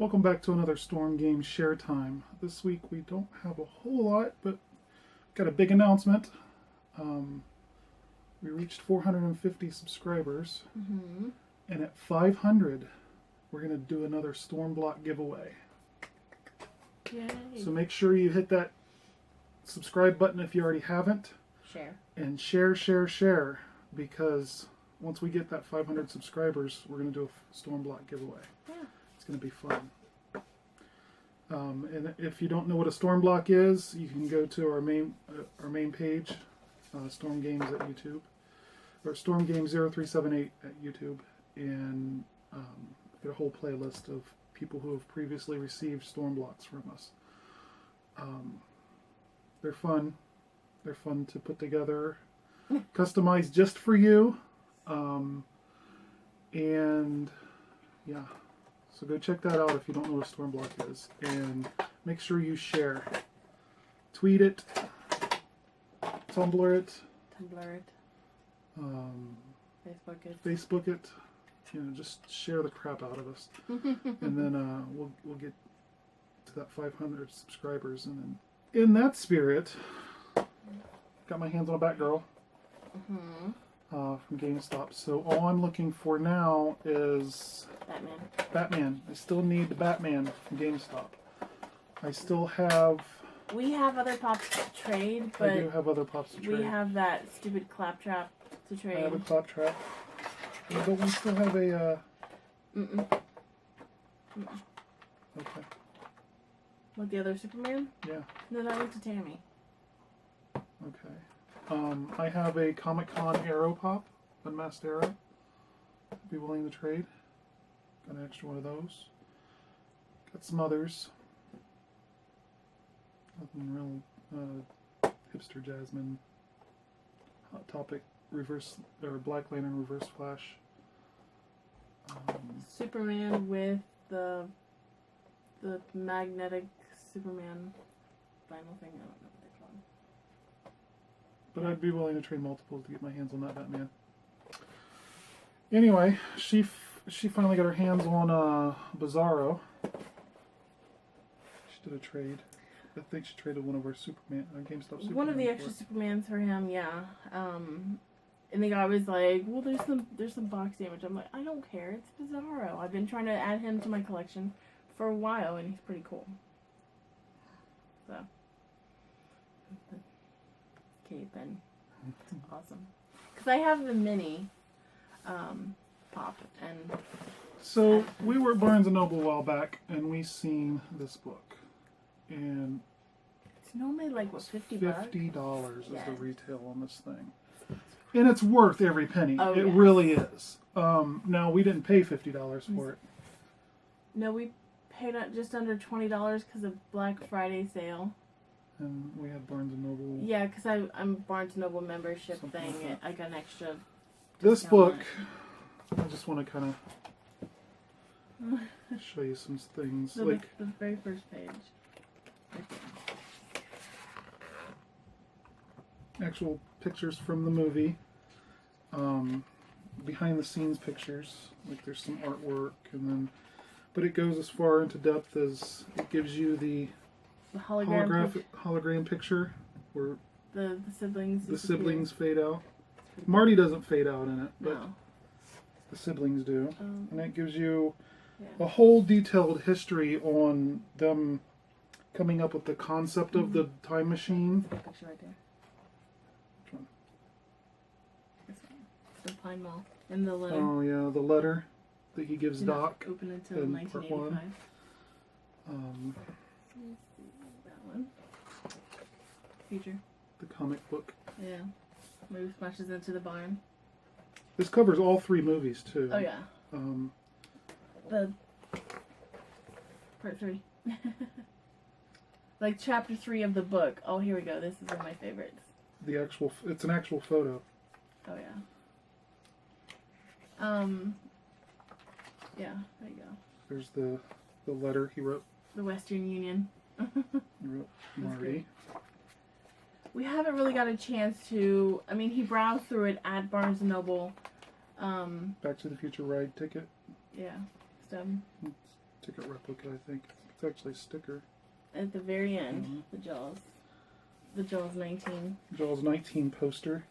Welcome back to another Storm Game Share Time. This week we don't have a whole lot, but got a big announcement. We reached 450 subscribers, and at 500, we're going to do another StormBlock giveaway. Yay. So make sure you hit that subscribe button if you already haven't. Share. And share, because once we get that 500 subscribers, we're going to do a StormBlock giveaway. Yeah. It's going to be fun. And if you don't know what a StormBlock is, you can go to our main page, Storm Games at YouTube, or Storm Games 0378 at YouTube, and get a whole playlist of people who have previously received StormBlocks from us. They're fun. They're fun to put together, customized just for you, and yeah. So go check that out if you don't know what a StormBlock is, and make sure you share. Tweet it, Tumblr it, Facebook it. You know, just share the crap out of us, and then we'll get to that 500 subscribers. And then, in that spirit, got my hands on a Batgirl from GameStop. So all I'm looking for now is Batman. I still need the Batman from GameStop. I still have... We have other pops to trade, but... I do have other pops to trade. We have that stupid claptrap to trade. I have a claptrap. But we still have a... Okay. What, the other Superman? Yeah. No, that went to Tammy. Okay. I have a Comic-Con Arrow Pop, Unmasked Arrow. Be willing to trade. Got an extra one of those. Got some others. Nothing real hipster Jasmine. Hot Topic Reverse, or Black Lantern Reverse Flash. Superman with the magnetic Superman vinyl thing. I don't know what they're called. But I'd be willing to trade multiples to get my hands on that Batman. Anyway, she finally got her hands on Bizarro. She did a trade. I think she traded one of our Superman GameStop Superman. One of the extra Supermans for him, yeah. And the guy was like, "Well, there's some box damage." I'm like, "I don't care. It's Bizarro. I've been trying to add him to my collection for a while, and he's pretty cool." So, cape and awesome. Because I have the mini pop, and so we were at Barnes & Noble a while back, and we seen this book, and it's normally like what, $50? $50 yes. is the retail on this thing, and it's worth every penny. Oh, it yes. really is. Now we didn't pay $50 for it. No, we paid just under $20 because of Black Friday sale. And we had Barnes & Noble. Yeah, because I'm Barnes & Noble membership Something thing. like that. I got an extra. This book, on I just want to kind of show you some things. So like the very first page. Right there. actual pictures from the movie. Behind the scenes pictures. Like there's some artwork, and then, but it goes as far into depth as it gives you the hologram picture where the siblings. the siblings fade out. Marty doesn't fade out in it, but No. the siblings do. And it gives you Yeah. a whole detailed history on them coming up with the concept of the time machine. Picture right there. Which one? This one. The Pine Mall. And the letter. Oh yeah, the letter that he gives Did not Doc. open until in part 1985. one. That one. Future. The comic book. Yeah. Movie smashes into the barn. This covers all three movies too. Oh yeah. Um, The part 3. Like chapter 3 of the book. Oh, here we go. This is one of my favorites. it's an actual photo. Oh yeah. Yeah, there you go. There's the letter he wrote. The Western Union. He wrote Marty. great. We haven't really got a chance to. I mean, he browsed through it at Barnes & Noble. Back to the Future ride ticket. Yeah. Stuff. Ticket replica, I think. It's actually a sticker. At the very end, the Jaws 19. Jaws 19 poster.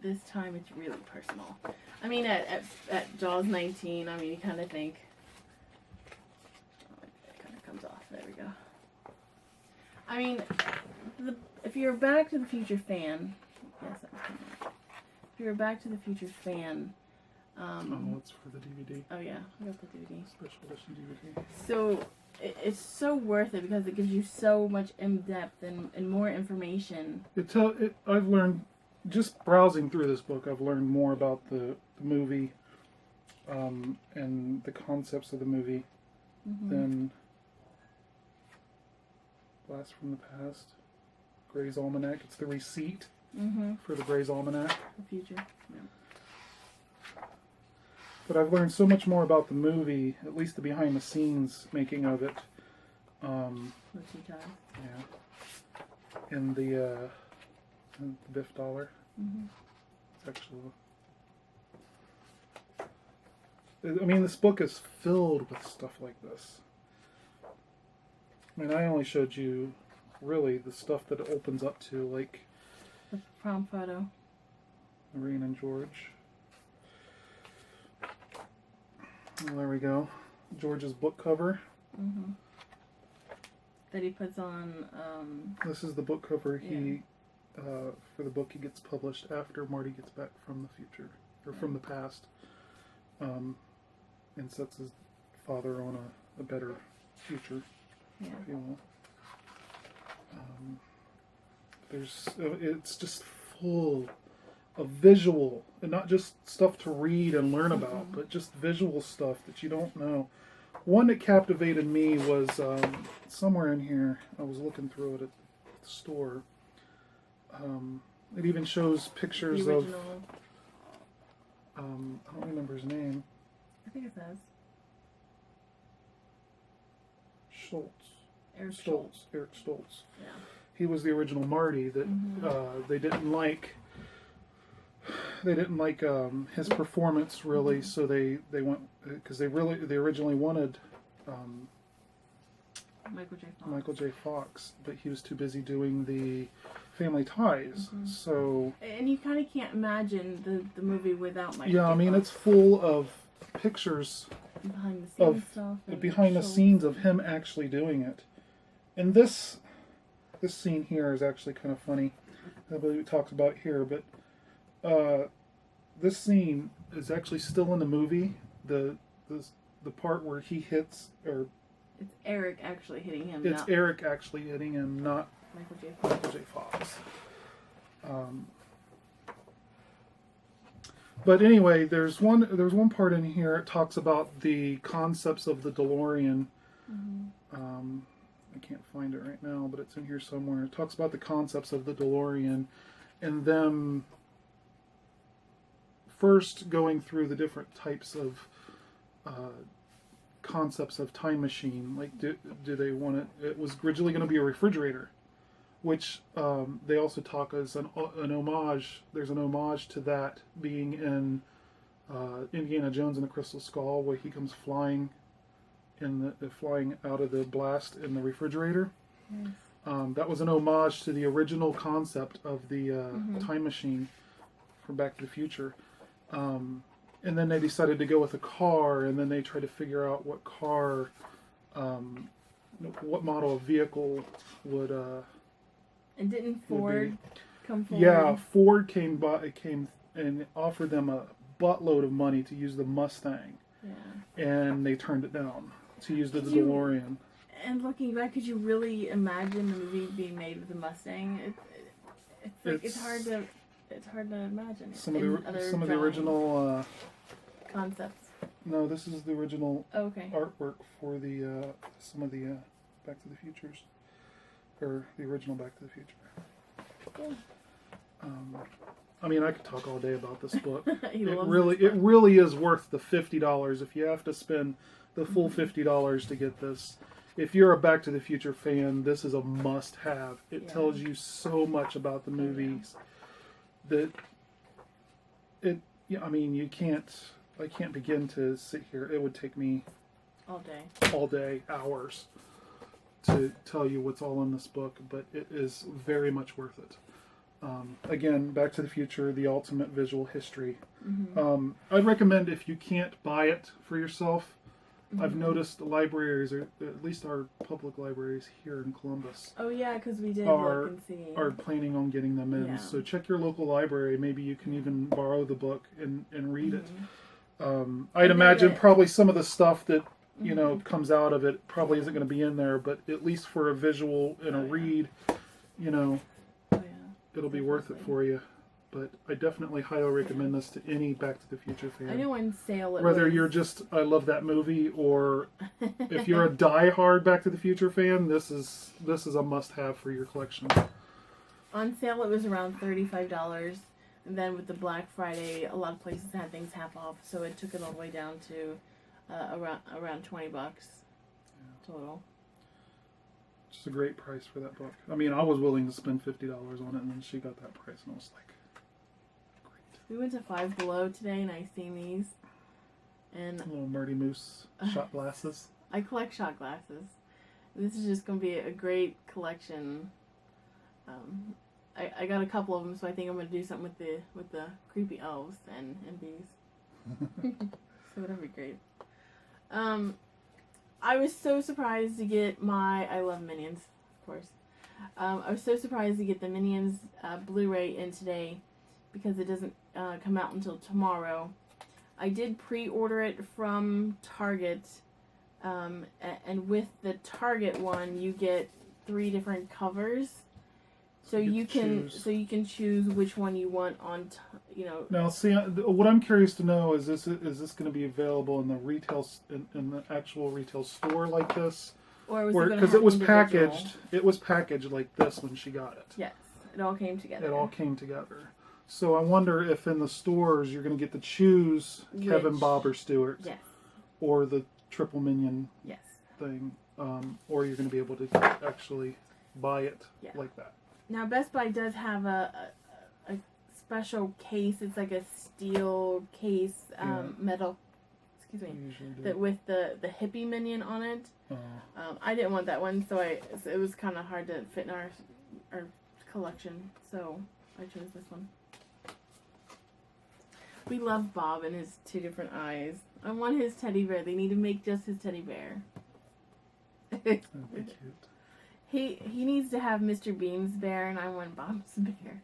This time it's really personal. I mean, at Jaws 19, I mean, you kind of think, oh, it kind of comes off. There we go. I mean, if you're a Back to the Future fan, yes, if you're a Back to the Future fan, oh, it's for the DVD. Oh yeah, I got the DVD. Special edition DVD. So it's so worth it because it gives you so much in depth and more information. I've learned. Just browsing through this book, I've learned more about the movie and the concepts of the movie than Blast from the Past, Gray's Almanac. It's the receipt for the Gray's Almanac. The future. Yeah. But I've learned so much more about the movie, at least the behind-the-scenes making of it. What you got? Yeah. And the Biff dollar. It's actually. I mean, this book is filled with stuff like this. I mean, I only showed you, really, the stuff that it opens up to, like The prom photo. Lorraine and George. Well, there we go. George's book cover. That he puts on. This is the book cover he. For the book he gets published after Marty gets back from the future, or from the past, and sets his father on a better future, if you will. It's just full of visual, and not just stuff to read and learn about, but just visual stuff that you don't know. One that captivated me was somewhere in here. I was looking through it at the store. It even shows pictures of. I don't remember his name. I think it says Eric Stoltz. Yeah. He was the original Marty that they didn't like. They didn't like his performance really, so they went because they originally wanted Michael J. Fox, but he was too busy doing the Family Ties. So and you kind of can't imagine the movie without Michael. Yeah, J. I mean Fox. it's full of pictures behind the scenes stuff. Behind the scenes of him actually doing it, and this scene here is actually kind of funny. I believe it talks about here, but this scene is actually still in the movie. The part where he hits or. It's Eric actually hitting him. It's Eric actually hitting him, not Michael J. Fox. But anyway, there's one part in here. It talks about the concepts of the DeLorean. I can't find it right now, but it's in here somewhere. It talks about the concepts of the DeLorean, and them first going through the different types of concepts of time machine. Like, do they want it? It was originally going to be a refrigerator, which they also talk as an homage. There's an homage to that being in Indiana Jones and the Crystal Skull, where he comes flying flying out of the blast in the refrigerator. That was an homage to the original concept of the time machine from Back to the Future. And then they decided to go with a car, and then they tried to figure out what car, what model of vehicle would. And didn't Ford come forward? Yeah, Ford came and offered them a buttload of money to use the Mustang. Yeah. And they turned it down to use the DeLorean. And looking back, could you really imagine the movie being made with the Mustang? It's hard to imagine. Some of the original concepts. No, this is the original okay. artwork for the some of the Back to the Futures, or the original Back to the Future. Cool. I mean, I could talk all day about this book. It really is worth the $50 if you have to spend the full $50 to get this. if you're a Back to the Future fan, this is a must-have. It Yeah. tells you so much about the movies that it. Yeah, I mean, I can't begin to sit here. It would take me all day, hours to tell you what's all in this book, but it is very much worth it. Again, Back to the Future, the ultimate visual history. Mm-hmm. I'd recommend if you can't buy it for yourself. Mm-hmm. I've noticed the libraries, or at least our public libraries here in Columbus, Oh yeah, because we did are look and see. are planning on getting them in. Yeah. So check your local library. Maybe you can even borrow the book and read it. I'd imagine probably some of the stuff that comes out of it probably isn't going to be in there, but at least for a visual and a read, it'll be worth it for you. But I definitely highly recommend this to any Back to the Future fan. I know on sale it Whether was... you're just, I love that movie, or if you're a die-hard Back to the Future fan, this is a must-have for your collection. On sale it was around $35. And then with the Black Friday, a lot of places had things half off, so it took it all the way down to around $20 total. Just a great price for that book. I mean, I was willing to spend $50 on it, and then she got that price, and I was like, great. We went to Five Below today, and I seen these, and Little Marty Moose shot glasses. I collect shot glasses. This is just going to be a great collection. I got a couple of them, so I think I'm going to do something with the creepy elves and bees. So that'll be great. I was so surprised to get I love Minions, of course. I was so surprised to get the Minions Blu-ray in today because it doesn't come out until tomorrow. I did pre-order it from Target, and with the Target one, you get 3 different covers. So you can choose which one you want on, Now, see, what I'm curious to know is this going to be available in the in the actual retail store like this, or because it was packaged. It was packaged like this when she got it. Yes, it all came together. It all came together. So I wonder if in the stores you're going to get to choose Kevin, Bob, or Stuart. Yes. Or the triple minion. Yes. Thing, or you're going to be able to actually buy it like that. Now, Best Buy does have a special case. It's like a steel case, metal, excuse me, that with the hippie minion on it. I didn't want that one, so it was kind of hard to fit in our collection, so I chose this one. We love Bob and his 2 different eyes. I want his teddy bear. They need to make just his teddy bear. That'd be cute. He needs to have Mr. Bean's bear, and I want Bob's bear.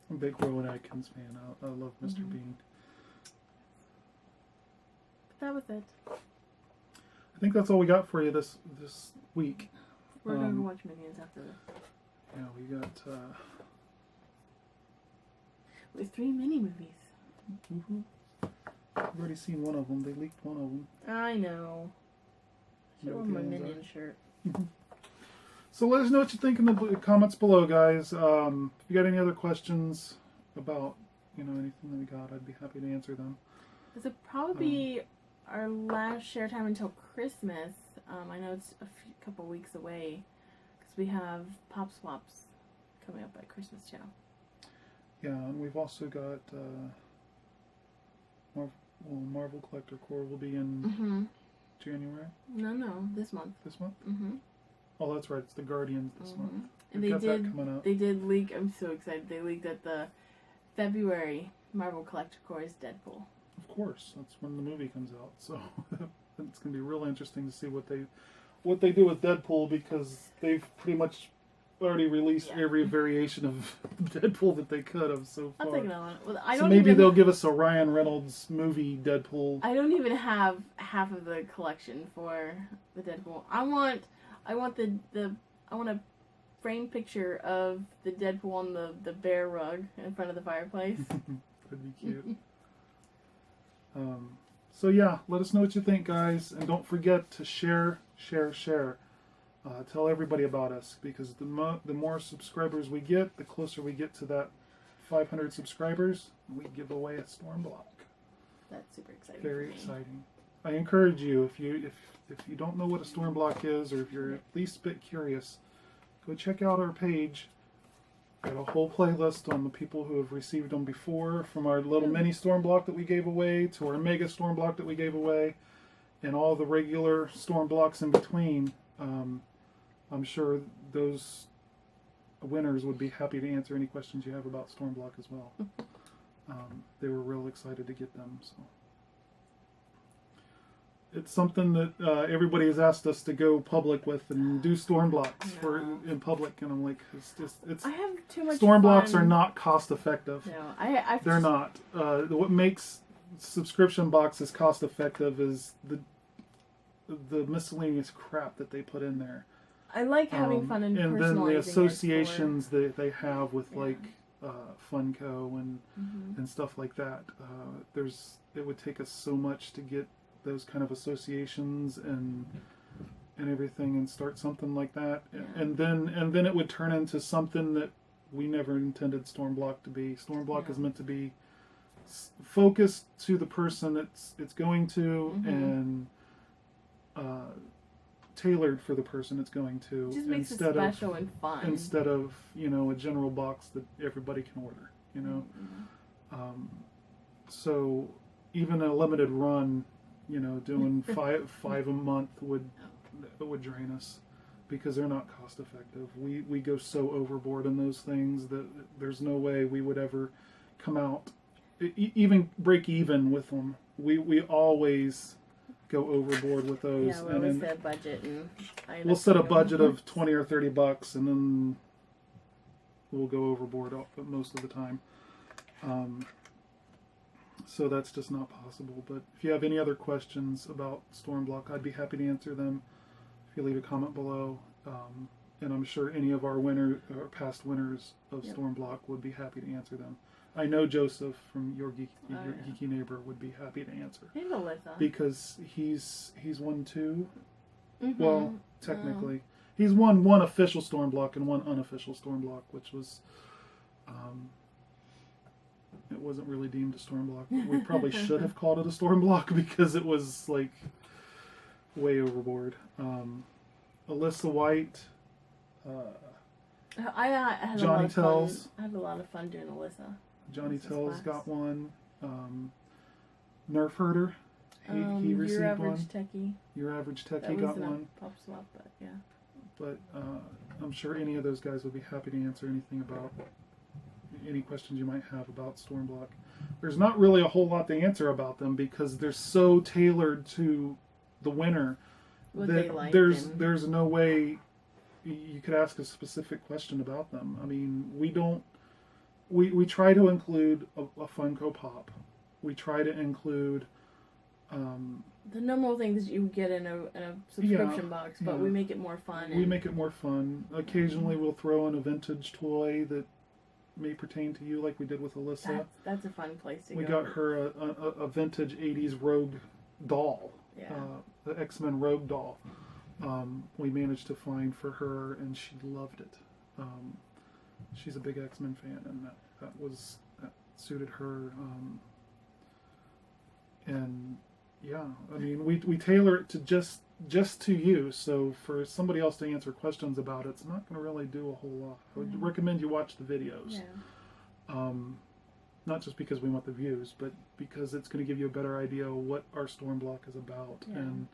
I'm a big Rowan Atkins fan. I love Mr. Bean. But that was it. I think that's all we got for you this week. We're going to watch Minions after this. Yeah, we got... With 3 mini movies. Mm-hmm. I've already seen one of them. They leaked one of them. I know. Should wear my Minion shirt. So let us know what you think in the comments below, guys. If you got any other questions about anything that we got, I'd be happy to answer them. This will probably be our last share time until Christmas. I know it's a couple weeks away because we have Pop Swaps coming up at Christmas too. Yeah, and we've also got Marvel Collector Core will be in January. No, this month. This month? Mm-hmm. Oh, that's right. It's the Guardians this month. And We've got that coming out. They did leak. I'm so excited. They leaked that the February Marvel Collector Core is Deadpool. Of course, that's when the movie comes out. So it's going to be real interesting to see what they do with Deadpool, because they've pretty much already released every variation of Deadpool that they could have so far. I'll take it on. Well, so maybe they'll give us a Ryan Reynolds movie Deadpool. I don't even have half of the collection for the Deadpool. I want a framed picture of the Deadpool on the bear rug in front of the fireplace. That'd be cute. So yeah, let us know what you think, guys, and don't forget to share. Tell everybody about us, because the more subscribers we get, the closer we get to that 500 subscribers, we give away a StormBlock. That's super exciting. Very exciting. I encourage you, if you don't know what a StormBlock is, or if you're at least a bit curious, go check out our page. Got a whole playlist on the people who have received them before, from our little mini StormBlock that we gave away to our mega StormBlock that we gave away, and all the regular StormBlocks in between. I'm sure those winners would be happy to answer any questions you have about StormBlock as well. They were real excited to get them. So it's something that everybody has asked us to go public with and do StormBlocks in public, and I'm like, it's. I have too much. StormBlocks are not cost effective. No, they're not. What makes subscription boxes cost effective is the miscellaneous crap that they put in there. I like having fun and then the associations that they have with like Funko and stuff like that. It would take us so much to get those kind of associations and everything and start something like that, and then it would turn into something that we never intended StormBlock to be. StormBlock is meant to be focused to the person it's going to, and tailored for the person it's going to. It just makes it special and fun instead of a general box that everybody can order. So even a limited run, doing five a month would drain us, because they're not cost effective. We go so overboard in those things that there's no way we would ever come out, even break even with them. We always go overboard with those. Yeah, we'll set a budget, and we'll set a budget of $20 or $30, and then we'll go overboard most of the time. So that's just not possible. But if you have any other questions about StormBlock, I'd be happy to answer them. If you leave a comment below, and I'm sure any of our past winners of StormBlock would be happy to answer them. I know Joseph from your geeky neighbor would be happy to answer. And Alyssa. Because he's won two. Well, technically, he's won one official StormBlock and one unofficial StormBlock, which was. It wasn't really deemed a StormBlock. We probably should have called it a StormBlock, because it was like way overboard. Alyssa White, I had Johnny Tells. I had a lot of fun doing Alyssa. Johnny Tells got one. Nerf Herder, he received Your Average one. Techie. Your Average Techie got one. Pop swap, but yeah. But I'm sure any of those guys would be happy to answer anything about any questions you might have about StormBlock. There's not really a whole lot to answer about them, because they're so tailored to the winner that there's no way you could ask a specific question about them. I mean, we try to include a Funko Pop. We try to include the normal things that you get in a subscription box, but we make it more fun. We make it more fun. Occasionally we'll throw in a vintage toy that may pertain to you, like we did with Alyssa. That's a fun place to go. We got her a vintage 80s Rogue doll, the X-Men Rogue doll. We managed to find for her, and she loved it. She's a big X-Men fan, and that suited her. And yeah, I mean, we tailor it to just to you. So for somebody else to answer questions about it, it's not going to really do a whole lot. I would recommend you watch the videos. Yeah. Not just because we want the views, but because it's going to give you a better idea of what our StormBlock is about and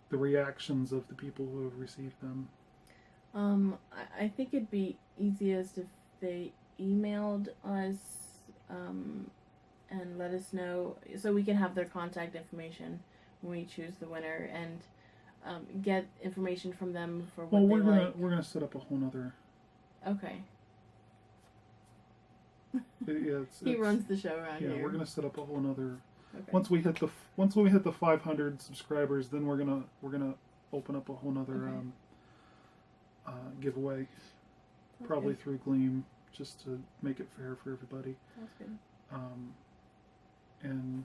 the reactions of the people who have received them. I think it'd be easiest if they emailed us and let us know, so we can have their contact information when we choose the winner, and get information from them for what they like. We're gonna set up a whole nother. Okay. He runs the show around here. Yeah, we're gonna set up a whole nother. Okay. Once we hit the 500 subscribers, then we're gonna open up a whole nother giveaway, probably through Gleam, just to make it fair for everybody. That's good. And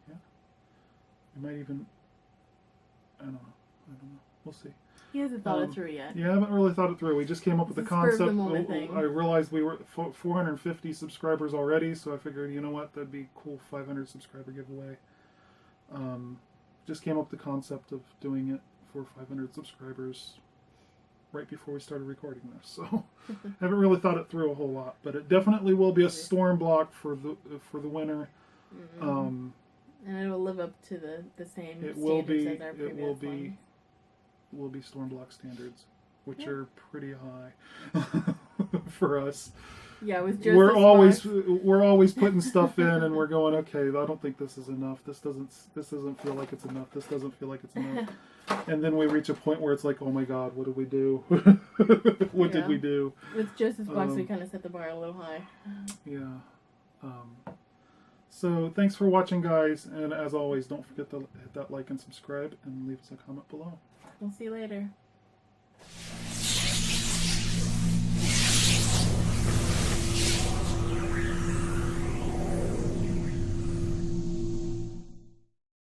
yeah, we might even. I don't know. We'll see. He hasn't thought it through yet. Yeah, I haven't really thought it through. We just came up with the concept. I realized we were at 450 subscribers already, so I figured, you know what, that'd be a cool 500 subscriber giveaway. just came up with the concept of doing it for 500 subscribers right before we started recording this. So haven't really thought it through a whole lot, but it definitely will be a StormBlock for the winter. And it will live up to the same It standards will be. as our previous It will be. one. Will be StormBlock standards, which are pretty high for us. Yeah, with just we're always putting stuff in, and we're going, okay, I don't think this is enough. This doesn't feel like it's enough. This doesn't feel like it's enough. And then we reach a point where it's like, oh my God, what did we do? What did we do? With just this box, we kind of set the bar a little high. Yeah. So thanks for watching, guys, and as always, don't forget to hit that like and subscribe, and leave us a comment below. We'll see you later.